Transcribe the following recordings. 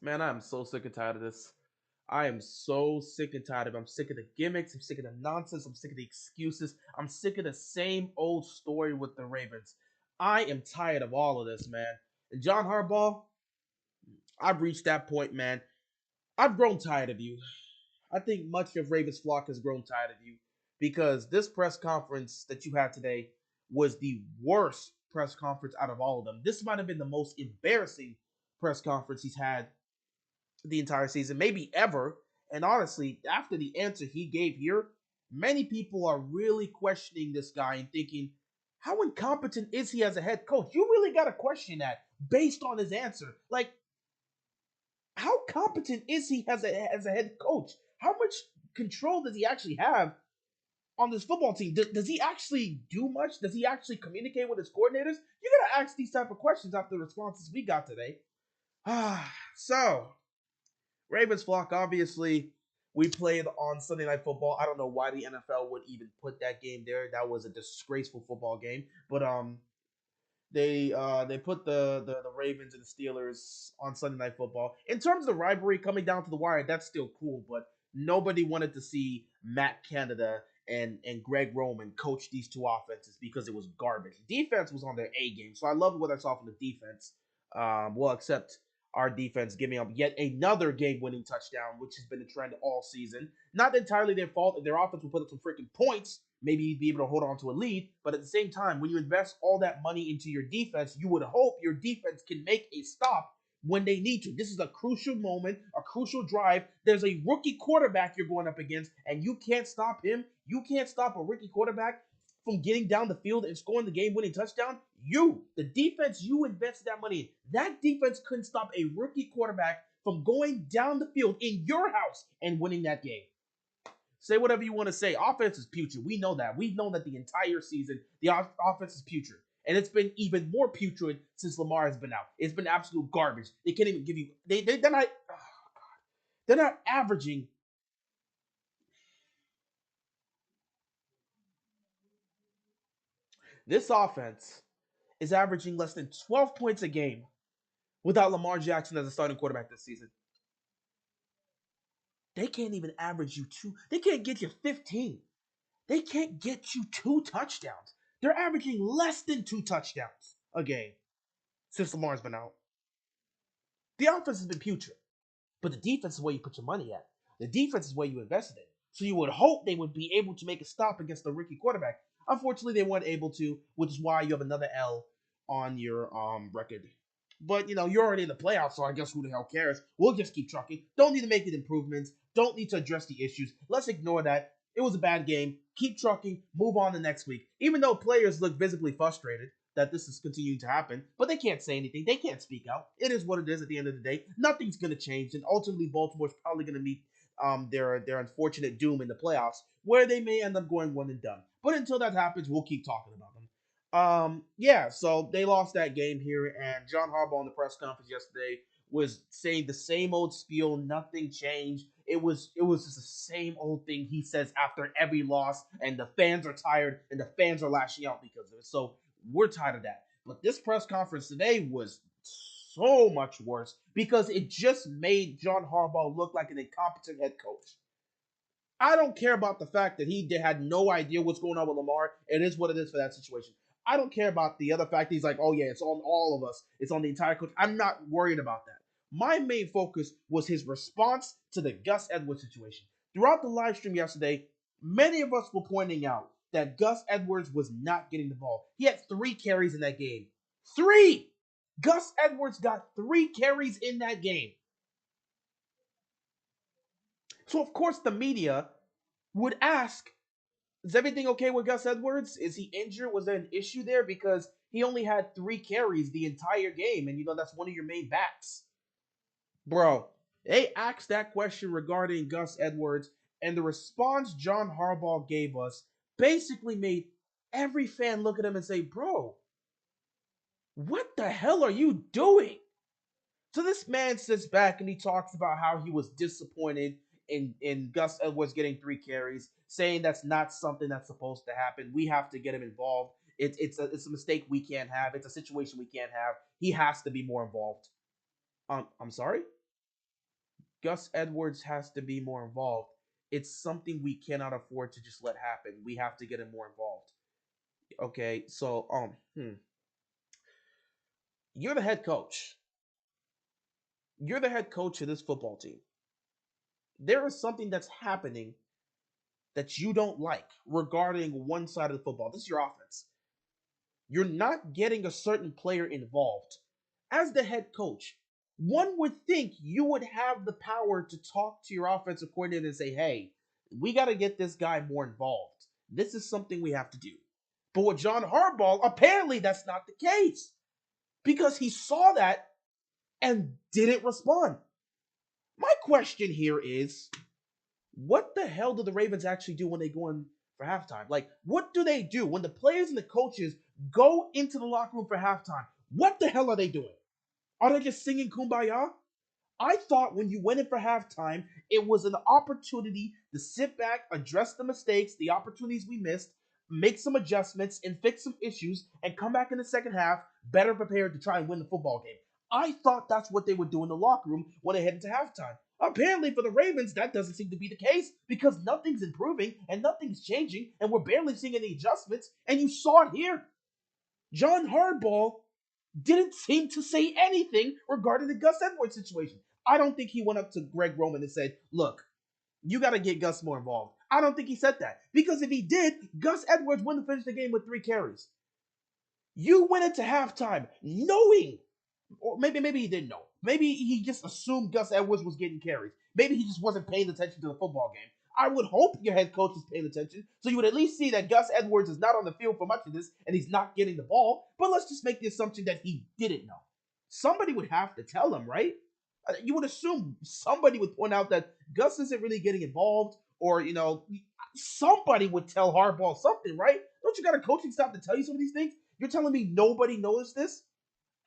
Man, I'm so sick and tired of this. I am so sick and tired of it. I'm sick of the gimmicks. I'm sick of the nonsense. I'm sick of the excuses. I'm sick of the same old story with the Ravens. I am tired of all of this, man. And John Harbaugh, I've reached that point, man. I've grown tired of you. I think much of Ravens flock has grown tired of you because this press conference that you had today was the worst press conference out of all of them. This might have been the most embarrassing press conference he's had the entire season, maybe ever. And honestly, after the answer he gave here, many people are really questioning this guy and thinking, how incompetent is he as a head coach? You really got to question that based on his answer. Like, how competent is he as a head coach? How much control does he actually have on this football team? Does he actually do much? Does he actually communicate with his coordinators? You gotta ask these type of questions after the responses we got today. So Ravens flock, obviously, we played on Sunday Night Football. I don't know why the NFL would even put that game there. That was a disgraceful football game. But they put the Ravens and the Steelers on Sunday Night Football. In terms of the rivalry coming down to the wire, that's still cool. But nobody wanted to see Matt Canada and Greg Roman coach these two offenses because it was garbage. Defense was on their A game, so I loved what I saw from the defense. Well, except our defense giving up yet another game-winning touchdown, which has been a trend all season. Not entirely their fault. If their offense will put up some freaking points, maybe you'd be able to hold on to a lead. But at the same time, when you invest all that money into your defense, you would hope your defense can make a stop when they need to. This is a crucial moment, a crucial drive. There's a rookie quarterback you're going up against, and you can't stop him. You can't stop a rookie quarterback from getting down the field and scoring the game-winning touchdown. The defense you invested that money in, that defense couldn't stop a rookie quarterback from going down the field in your house and winning that game. Say whatever you want to say. Offense is putrid. We know that. We've known that the entire season. The offense is putrid. And it's been even more putrid since Lamar has been out. It's been absolute garbage. They can't even give you. They're not averaging. This offense is averaging less than 12 points a game without Lamar Jackson as a starting quarterback this season. They can't even average you two. They can't get you 15. They can't get you two touchdowns. They're averaging less than two touchdowns a game since Lamar's been out. The offense has been putrid, but the defense is where you put your money at. The defense is where you invested in. So you would hope they would be able to make a stop against the rookie quarterback. Unfortunately, they weren't able to, which is why you have another L on your record. But you're already in the playoffs, so I guess who the hell cares? We'll just keep trucking. Don't need to make it improvements. Don't need to address the issues. Let's ignore that. It was a bad game. Keep trucking. Move on to next week. Even though players look visibly frustrated that this is continuing to happen, but they can't say anything. They can't speak out. It is what it is at the end of the day. Nothing's going to change, and ultimately Baltimore's probably going to meet their unfortunate doom in the playoffs, where they may end up going one and done. But until that happens, we'll keep talking about them. Yeah, so they lost that game here, and John Harbaugh in the press conference yesterday was saying the same old spiel. Nothing changed. It was just the same old thing he says after every loss, and the fans are tired, and the fans are lashing out because of it. So we're tired of that. But this press conference today was so much worse because it just made John Harbaugh look like an incompetent head coach. I don't care about the fact that he had no idea what's going on with Lamar. It is what it is for that situation. I don't care about the other fact he's like, oh yeah, it's on all of us. It's on the entire coach. I'm not worried about that. My main focus was his response to the Gus Edwards situation. Throughout the live stream yesterday, many of us were pointing out that Gus Edwards was not getting the ball. He had 3 carries in that game. 3! Gus Edwards got 3 carries in that game. So of course the media would ask, is everything okay with Gus Edwards? Is he injured? Was there an issue there? Because he only had 3 carries the entire game, and that's one of your main backs. Bro, they asked that question regarding Gus Edwards, and the response John Harbaugh gave us basically made every fan look at him and say, bro, what the hell are you doing? So this man sits back and he talks about how he was disappointed in Gus Edwards getting 3 carries, saying that's not something that's supposed to happen. We have to get him involved. It's a mistake we can't have. It's a situation we can't have. He has to be more involved. I'm sorry. Gus Edwards has to be more involved. It's something we cannot afford to just let happen. We have to get him more involved. Okay, so you're the head coach. You're the head coach of this football team. There is something that's happening that you don't like regarding one side of the football. This is your offense. You're not getting a certain player involved. As the head coach, one would think you would have the power to talk to your offensive coordinator and say, hey, we got to get this guy more involved. This is something we have to do. But with John Harbaugh, apparently that's not the case because he saw that and didn't respond. My question here is, what the hell do the Ravens actually do when they go in for halftime? Like, what do they do when the players and the coaches go into the locker room for halftime? What the hell are they doing? Are they just singing Kumbaya? I thought when you went in for halftime, it was an opportunity to sit back, address the mistakes, the opportunities we missed, make some adjustments, and fix some issues, and come back in the second half better prepared to try and win the football game. I thought that's what they would do in the locker room when they head into halftime. Apparently, for the Ravens, that doesn't seem to be the case because nothing's improving and nothing's changing, and we're barely seeing any adjustments. And you saw it here. John Harbaugh didn't seem to say anything regarding the Gus Edwards situation. I don't think he went up to Greg Roman and said, look, you got to get Gus more involved. I don't think he said that. Because if he did, Gus Edwards wouldn't finish the game with 3 carries. You went into halftime knowing, or maybe he didn't know. Maybe he just assumed Gus Edwards was getting carries. Maybe he just wasn't paying attention to the football game. I would hope your head coach is paying attention, so you would at least see that Gus Edwards is not on the field for much of this, and he's not getting the ball. But let's just make the assumption that he didn't know. Somebody would have to tell him, right? You would assume somebody would point out that Gus isn't really getting involved, or somebody would tell Harbaugh something, right? Don't you got a coaching staff to tell you some of these things? You're telling me nobody noticed this?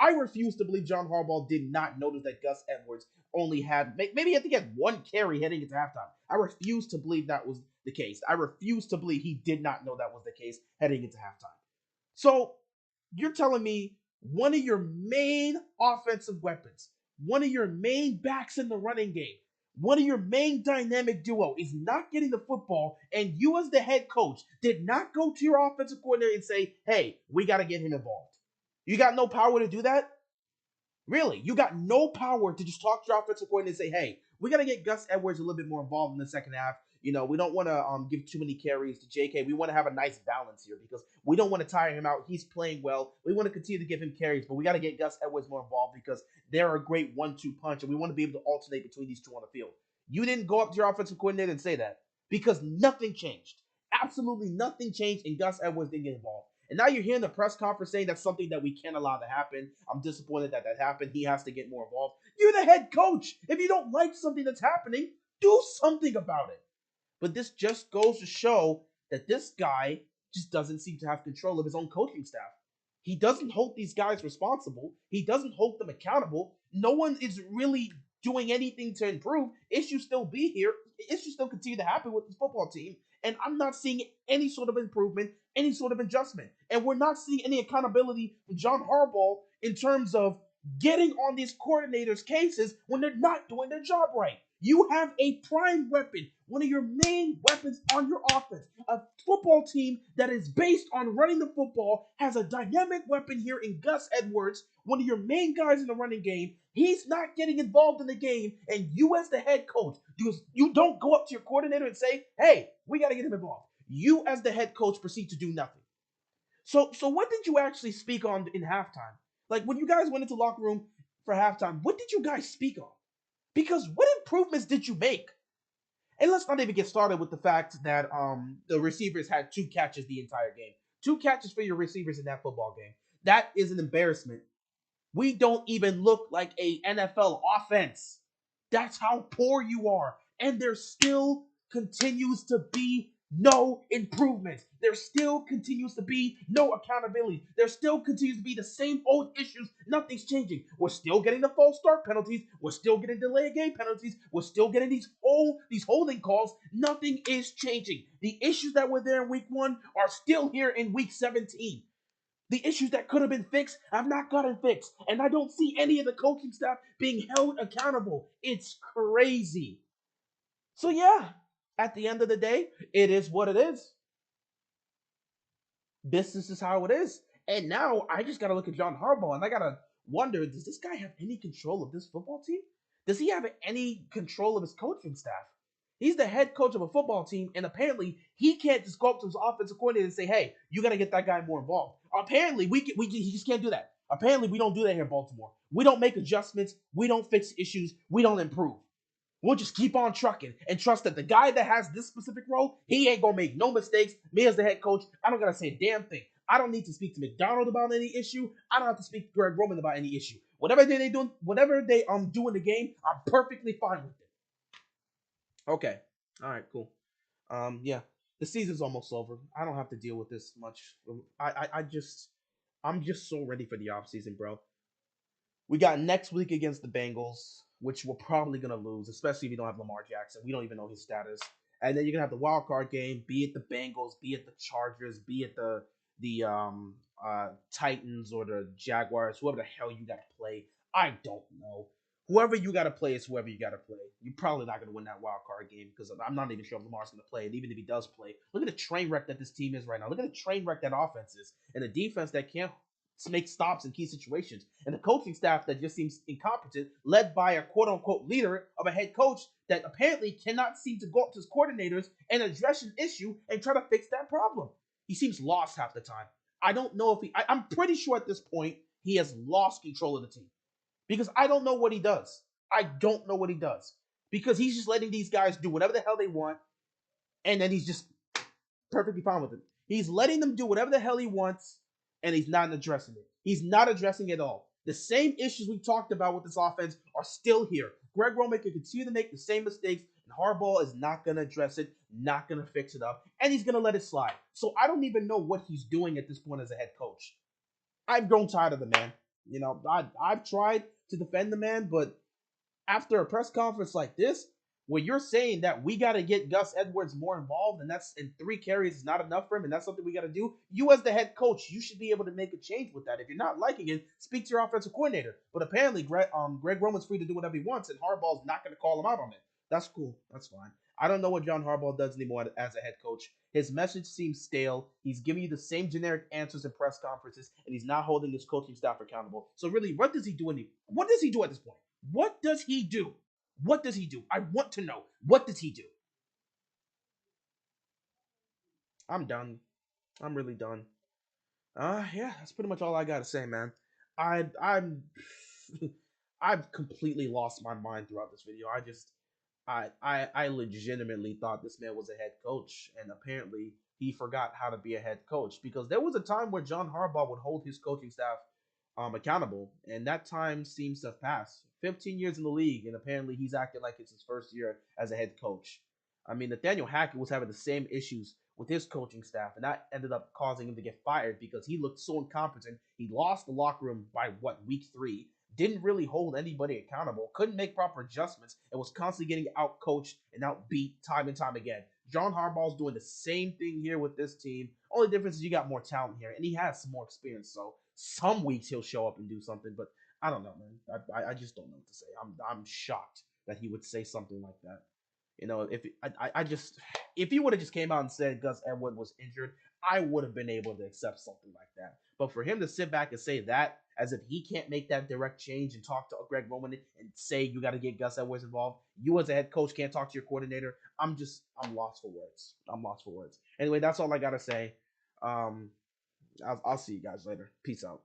I refuse to believe John Harbaugh did not notice that Gus Edwards only had, maybe I think he had 1 carry heading into halftime. I refuse to believe that was the case. I refuse to believe he did not know that was the case heading into halftime. So you're telling me one of your main offensive weapons, one of your main backs in the running game, one of your main dynamic duo is not getting the football, and you as the head coach did not go to your offensive coordinator and say, hey, we got to get him involved. You got no power to do that? Really? You got no power to just talk to your offensive coordinator and say, hey, we got to get Gus Edwards a little bit more involved in the second half. We don't want to give too many carries to JK. We want to have a nice balance here because we don't want to tire him out. He's playing well. We want to continue to give him carries, but we got to get Gus Edwards more involved because they're a great 1-2 punch, and we want to be able to alternate between these two on the field. You didn't go up to your offensive coordinator and say that because nothing changed. Absolutely nothing changed, and Gus Edwards didn't get involved. And now you're hearing the press conference saying that's something that we can't allow to happen. I'm disappointed that happened. He has to get more involved. You're the head coach. If you don't like something that's happening, do something about it. But this just goes to show that this guy just doesn't seem to have control of his own coaching staff. He doesn't hold these guys responsible. He doesn't hold them accountable. No one is really doing anything to improve. Issues still be here. Issues still continue to happen with this football team. And I'm not seeing any sort of improvement, any sort of adjustment. And we're not seeing any accountability from John Harbaugh in terms of getting on these coordinators' cases when they're not doing their job right. You have a prime weapon, one of your main weapons on your offense. A football team that is based on running the football has a dynamic weapon here in Gus Edwards, one of your main guys in the running game. He's not getting involved in the game, and you as the head coach, you don't go up to your coordinator and say, hey, we got to get him involved. You as the head coach proceed to do nothing. So what did you actually speak on in halftime? Like when you guys went into the locker room for halftime, what did you guys speak on? Because what improvements did you make? And let's not even get started with the fact that the receivers had 2 catches the entire game. 2 catches for your receivers in that football game. That is an embarrassment. We don't even look like a NFL offense. That's how poor you are. And there still continues to be no improvement. There still continues to be no accountability. There still continues to be the same old issues. Nothing's changing. We're still getting the false start penalties. We're still getting delay of game penalties. We're still getting these holding calls. Nothing is changing. The issues that were there in week 1 are still here in week 17. The issues that could have been fixed have not gotten fixed. And I don't see any of the coaching staff being held accountable. It's crazy. So, yeah, at the end of the day, it is what it is. Business is how it is. And now I just got to look at John Harbaugh and I got to wonder, does this guy have any control of this football team? Does he have any control of his coaching staff? He's the head coach of a football team, and apparently he can't just go up to his offensive coordinator and say, "Hey, you got to get that guy more involved." Apparently, he just can't do that. Apparently, we don't do that here in Baltimore. We don't make adjustments. We don't fix issues. We don't improve. We'll just keep on trucking and trust that the guy that has this specific role, he ain't gonna make no mistakes. Me as the head coach, I don't gotta say a damn thing. I don't need to speak to McDonald about any issue. I don't have to speak to Greg Roman about any issue. Whatever they doing, whatever they do in the game, I'm perfectly fine with it. Okay. All right, cool. Yeah. The season's almost over. I don't have to deal with this much. I'm just so ready for the offseason, bro. We got next week against the Bengals, which we're probably gonna lose, especially if you don't have Lamar Jackson. We don't even know his status. And then you're gonna have the wild card game, be it the Bengals, be it the Chargers, be it the Titans or the Jaguars, whoever the hell you gotta play. I don't know. Whoever you gotta play is whoever you gotta play. You're probably not gonna win that wild card game because I'm not even sure if Lamar's gonna play. And even if he does play, look at the train wreck that this team is right now. Look at the train wreck that offense is, and the defense that can't make stops in key situations, and the coaching staff that just seems incompetent, led by a quote unquote leader of a head coach that apparently cannot seem to go up to his coordinators and address an issue and try to fix that problem. He seems lost half the time. I don't know if I'm pretty sure at this point he has lost control of the team because I don't know what he does. I don't know what he does because he's just letting these guys do whatever the hell they want, and then he's just perfectly fine with it. He's letting them do whatever the hell he wants, and he's not addressing it. He's not addressing it at all. The same issues we talked about with this offense are still here. Greg Roman can continue to make the same mistakes, and Harbaugh is not going to address it, not going to fix it up, and he's going to let it slide. So I don't even know what he's doing at this point as a head coach. I've grown tired of the man. You know, I've tried to defend the man, but after a press conference like this, where you're saying that we got to get Gus Edwards more involved, and that's in 3 carries is not enough for him, and that's something we got to do. You as the head coach, you should be able to make a change with that. If you're not liking it, speak to your offensive coordinator. But apparently, Greg Roman's free to do whatever he wants, and Harbaugh's not going to call him out on it. That's cool. That's fine. I don't know what John Harbaugh does anymore as a head coach. His message seems stale. He's giving you the same generic answers in press conferences, and he's not holding his coaching staff accountable. So really, what does he do? What does he do at this point? What does he do? What does he do? I want to know. What does he do? I'm done. I'm really done. Yeah, that's pretty much all I gotta say, man. I'm I've completely lost my mind throughout this video. I legitimately thought this man was a head coach, and apparently he forgot how to be a head coach because there was a time where John Harbaugh would hold his coaching staff accountable, and that time seems to have passed. 15 years in the league, and apparently he's acting like it's his first year as a head coach. I mean, Nathaniel Hackett was having the same issues with his coaching staff, and that ended up causing him to get fired because he looked so incompetent. He lost the locker room by week 3. Didn't really hold anybody accountable, couldn't make proper adjustments, and was constantly getting out coached and outbeat time and time again. John Harbaugh's doing the same thing here with this team. Only difference is you got more talent here, and he has some more experience. So some weeks he'll show up and do something, but I don't know, man. I just don't know what to say. I'm shocked that he would say something like that. You know, if he would have just came out and said Gus Edwards was injured, I would have been able to accept something like that. But for him to sit back and say that as if he can't make that direct change and talk to Greg Roman and say you got to get Gus Edwards involved, you as a head coach can't talk to your coordinator. I'm lost for words. I'm lost for words. Anyway, that's all I gotta say. I'll see you guys later. Peace out.